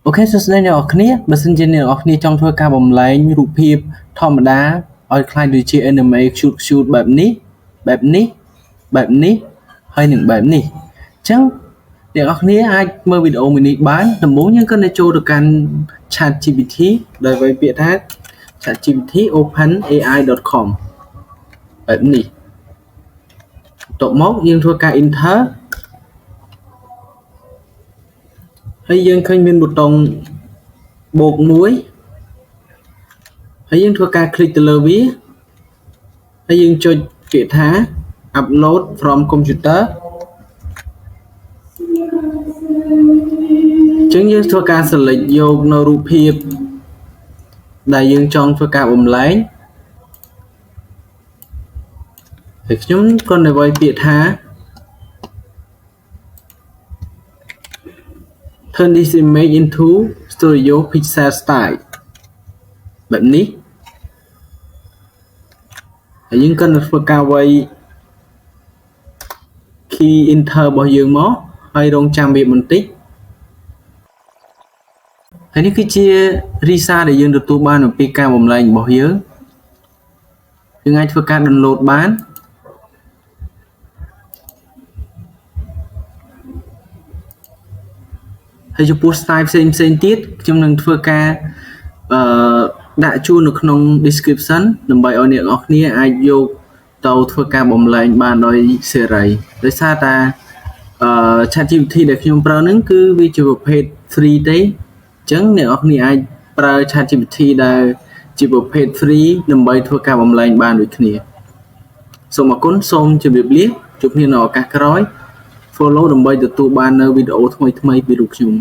Ok, so đây là ở kia, bật sinh trên ở kia trong thôi ca bầm lấyรูปភាពធម្មតាឲ្យคล้ายដូចជា anime shoot បែបនេះហើយនឹងបែបនេះអញ្ចឹងអ្នកនរគ្នាអាចមើលវីដេអូមួយនេះបានដំបូងយើងក៏ទៅចូលទៅកាន់ ChatGPT ដោយវាយពាក្យថា ChatGPT openai.com បែបនេះបន្ទាប់មកយើងធ្វើការ enter ហើយយើងឃើញមានប៊ូតុងបូក1ហើយយើងធ្វើការ click ទៅលើវាហើយយើងចុចពាក្យថា upload from computer អញ្ចឹងយើងធ្វើការ select យកនៅរូបភាពដែលយើងចង់ធ្វើការបំលែងហើយខ្ញុំក៏នៅវាយពាក្យថា turn this image into studio pixel style បែបនេះហើយយើងក៏នឹងធ្វើការវាយ key enter របស់យើងមកហើយរងចាំវាបន្តិចហើយនេះគឺជា result ដែលយើងទទួលបានអំពីការបំលែងរបស់យើងអាចធ្វើការ download បានហើយចំពោះ style ផ្សេងទៀតខ្ញុំនឹងធ្វើការដាក់ជូននៅក្នុង description ដើម្បីឲ្យអ្នកនរគ្នាអាចយកទៅធ្វើការបំលែងបានដោយសេរីដោយសារតែChatGPT ដែលខ្ញុំប្រើហ្នឹងគឺវាជាប្រភេទ free ទេអញ្ចឹងអ្នកនរគ្នាអាចប្រើ ChatGPT ដែលជាប្រភេទ free ដើម្បីធ្វើការបំលែងបានដូចគ្នាសូមអរគុណសូមជម្រាបលាជួបគ្នានៅឱកាសក្រោយ follow ដើម្បីទទួលបាននៅវីដេអូថ្មីៗពីរូបខ្ញុំ